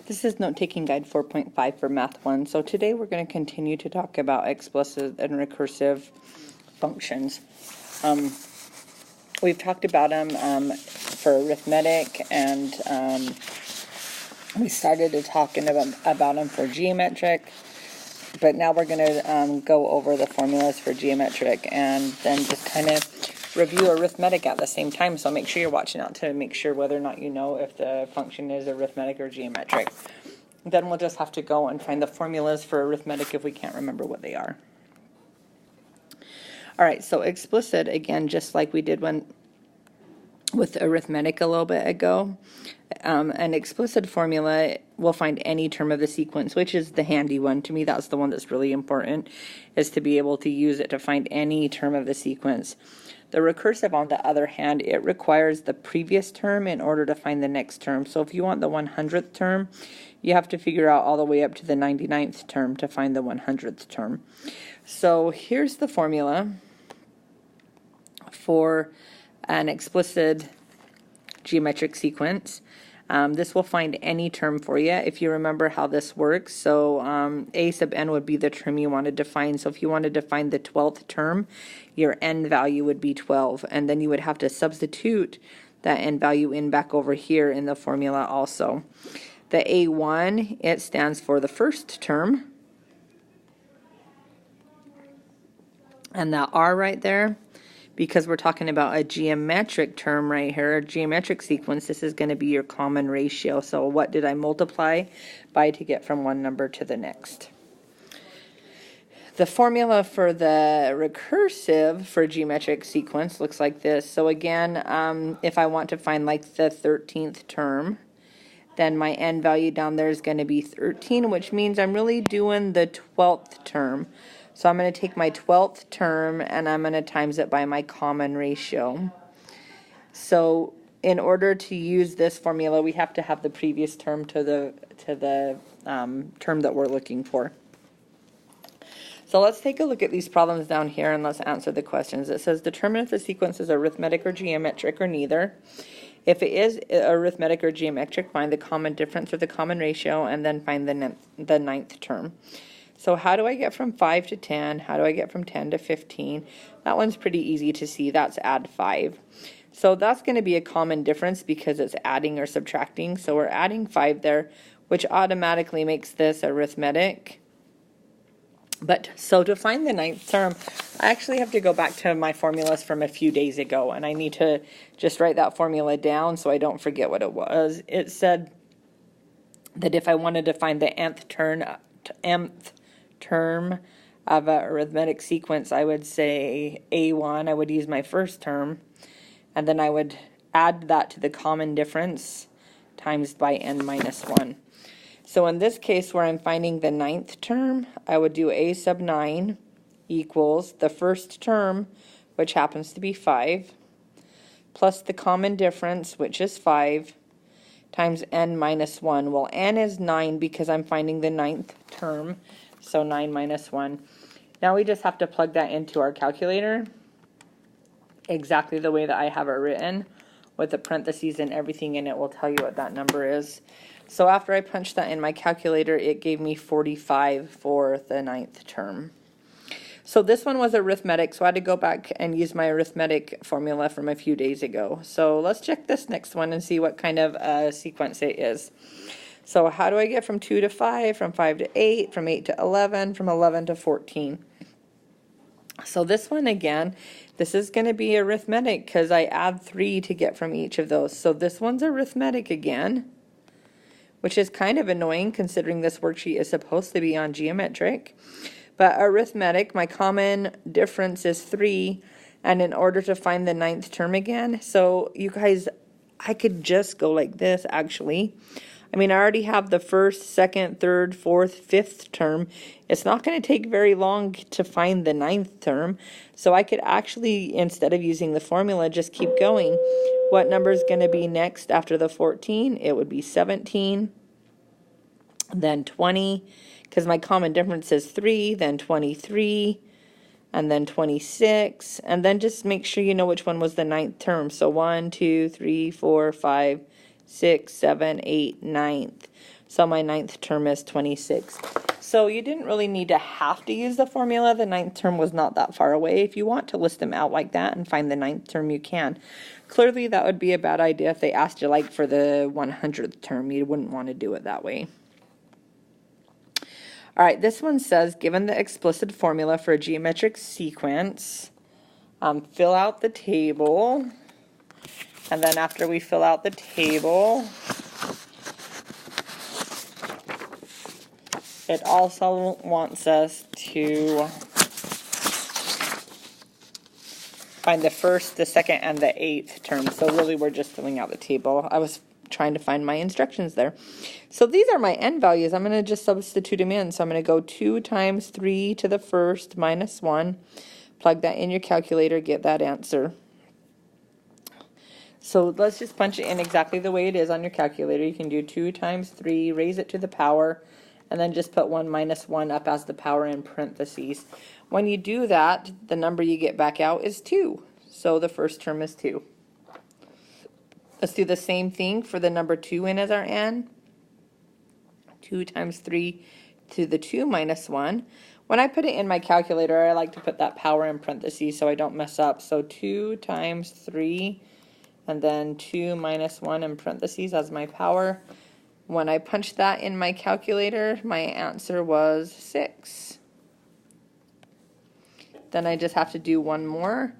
This is Note-Taking Guide 4.5 for Math 1. So today we're going to continue to talk about explicit and recursive functions. We've talked about them for arithmetic, and we started to talking about them for geometric, but now we're going to go over the formulas for geometric and then just kind of review arithmetic at the same time. So make sure you're watching out to make sure whether or not you know if the function is arithmetic or geometric. Then we'll just have to go and find the formulas for arithmetic if we can't remember what they are. All right, so explicit, again, just like we did with arithmetic a little bit ago, an explicit formula will find any term of the sequence, which is the handy one. To me, that's the one that's really important, is to be able to use it to find any term of the sequence. The recursive, on the other hand, it requires the previous term in order to find the next term. So if you want the 100th term, you have to figure out all the way up to the 99th term to find the 100th term. So here's the formula for an explicit geometric sequence. This will find any term for you if you remember how this works. So a sub n would be the term you wanted to find. So if you wanted to find the 12th term, your n value would be 12. And then you would have to substitute that n value in back over here in the formula also. The a1, it stands for the first term. And that r right there, because we're talking about a geometric term right here, a geometric sequence, this is going to be your common ratio. So what did I multiply by to get from one number to the next? The formula for the recursive for geometric sequence looks like this. So again, if I want to find like the 13th term, then my n value down there is going to be 13, which means I'm really doing the 12th term. So I'm going to take my 12th term and I'm going to times it by my common ratio. So in order to use this formula, we have to have the previous term to the term that we're looking for. So let's take a look at these problems down here and let's answer the questions. It says determine if the sequence is arithmetic or geometric or neither. If it is arithmetic or geometric, find the common difference or the common ratio and then find the ninth term. So how do I get from 5 to 10? How do I get from 10 to 15? That one's pretty easy to see. That's add 5. So that's going to be a common difference because it's adding or subtracting. So we're adding 5 there, which automatically makes this arithmetic. But so to find the ninth term, I actually have to go back to my formulas from a few days ago, and I need to just write that formula down so I don't forget what it was. It said that if I wanted to find the nth term of an arithmetic sequence, I would say a1, I would use my first term, and then I would add that to the common difference times by n minus 1. So in this case where I'm finding the ninth term, I would do a sub 9 equals the first term, which happens to be 5, plus the common difference, which is 5, times n minus 1. Well, n is 9 because I'm finding the ninth term, so 9 minus 1. Now we just have to plug that into our calculator exactly the way that I have it written, with the parentheses and everything in it will tell you what that number is. So after I punched that in my calculator, it gave me 45 for the ninth term. So this one was arithmetic, so I had to go back and use my arithmetic formula from a few days ago. So let's check this next one and see what kind of sequence it is. So how do I get from 2 to 5, from 5 to 8, from 8 to 11, from 11 to 14? So this one again, this is going to be arithmetic because I add 3 to get from each of those. So this one's arithmetic again, which is kind of annoying considering this worksheet is supposed to be on geometric. But arithmetic, my common difference is 3, and in order to find the ninth term again, so you guys, I could just go like this actually. I mean, I already have the first, second, third, fourth, fifth term. It's not going to take very long to find the ninth term, so I could actually, instead of using the formula, just keep going. What number is going to be next after the 14? It would be 17, then 20, because my common difference is 3, then 23, and then 26, and then just make sure you know which one was the ninth term. So 1, 2, 3, 4, 5, 6, 7, 8, 9th. So my 9th term is 26. So you didn't really need to have to use the formula. The 9th term was not that far away. If you want to list them out like that and find the 9th term, you can. Clearly, that would be a bad idea if they asked you like for the 100th term. You wouldn't want to do it that way. All right, this one says, given the explicit formula for a geometric sequence, fill out the table. And then after we fill out the table, it also wants us to find the first, the second, and the 8th term. So really we're just filling out the table. I was trying to find my instructions there. So these are my n values. I'm going to just substitute them in. So I'm going to go 2 times 3 to the first minus 1. Plug that in your calculator, get that answer. So let's just punch it in exactly the way it is on your calculator. You can do 2 times 3, raise it to the power, and then just put 1 minus 1 up as the power in parentheses. When you do that, the number you get back out is 2. So the first term is 2. Let's do the same thing for the number 2 in as our n. 2 times 3 to the 2 minus 1. When I put it in my calculator, I like to put that power in parentheses so I don't mess up. So 2 times 3, and then 2 minus 1 in parentheses as my power. When I punched that in my calculator, my answer was 6. Then I just have to do one more.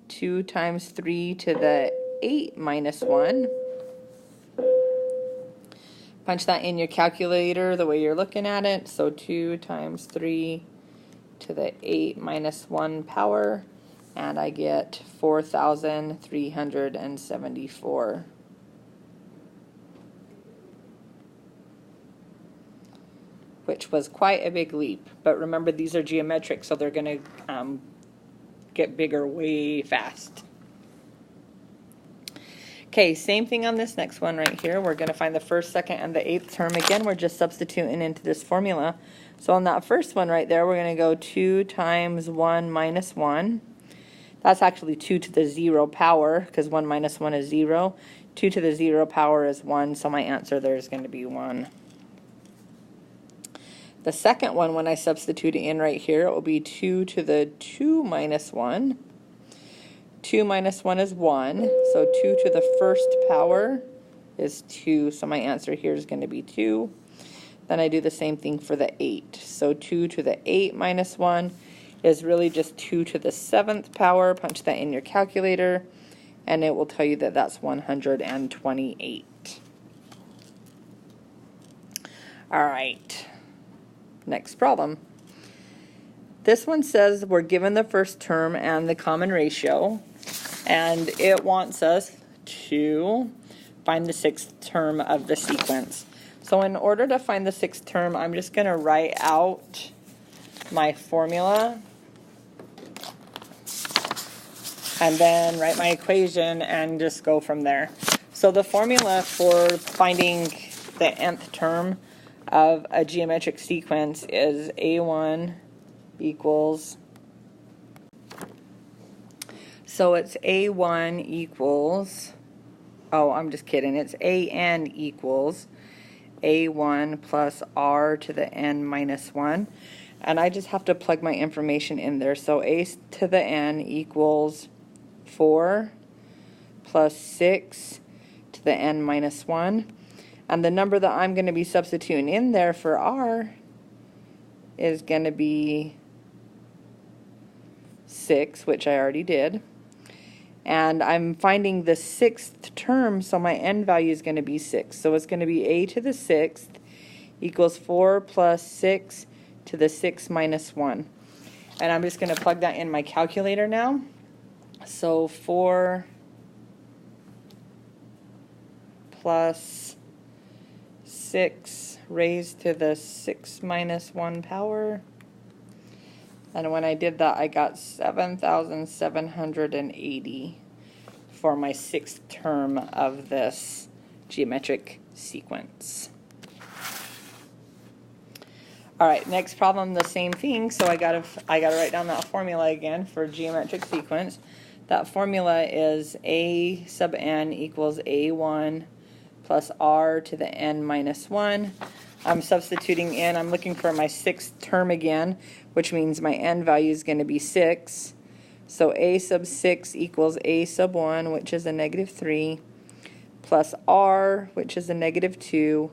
2 times 3 to the 8 minus 1. Punch that in your calculator the way you're looking at it. So 2 times 3 to the 8 minus 1 power. And I get 4,374. Which was quite a big leap. But remember, these are geometric, so they're going to get bigger way fast. Okay, same thing on this next one right here. We're going to find the first, second, and the 8th term. Again, we're just substituting into this formula. So on that first one right there, we're going to go 2 times 1 minus 1. That's actually 2 to the 0 power, because 1 minus 1 is 0. 2 to the 0 power is 1, so my answer there is going to be 1. The second one, when I substitute it in right here, it will be 2 to the 2 minus 1. 2 minus 1 is 1, so 2 to the first power is 2, so my answer here is going to be 2. Then I do the same thing for the 8. So 2 to the 8 minus 1 is really just 2 to the 7th power. Punch that in your calculator, and it will tell you that that's 128. All right. Next problem. This one says we're given the first term and the common ratio, and it wants us to find the 6th term of the sequence. So in order to find the 6th term, I'm just going to write out my formula and then write my equation and just go from there. So the formula for finding the nth term of a geometric sequence is A1 equals, so it's A1 equals, oh, I'm just kidding, it's AN equals A1 plus R to the N minus 1. And I just have to plug my information in there. So A to the N equals 4 plus 6 to the N minus 1. And the number that I'm going to be substituting in there for R is going to be 6, which I already did. And I'm finding the 6th term, so my n value is going to be 6. So it's going to be a to the 6th equals 4 plus 6 to the 6 minus 1. And I'm just going to plug that in my calculator now. So 4 plus 6 raised to the 6 minus 1 power. And when I did that, I got 7,780 for my 6th term of this geometric sequence. All right, next problem, the same thing. So I gotta write down that formula again for geometric sequence. That formula is A sub n equals A1 plus r to the n minus 1. I'm substituting in, I'm looking for my sixth term again, which means my n value is going to be 6. So a sub 6 equals a sub 1, which is a negative 3, plus r, which is a negative 2,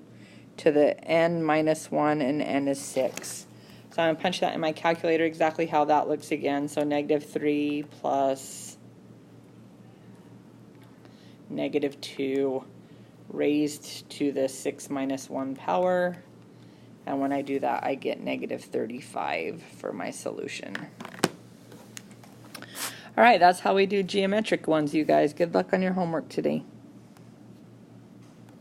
to the n minus 1, and n is 6. So I'm going to punch that in my calculator exactly how that looks again. So negative 3 plus negative 2 raised to the 6 minus 1 power. And when I do that, I get negative 35 for my solution. All right, that's how we do geometric ones, you guys. Good luck on your homework today.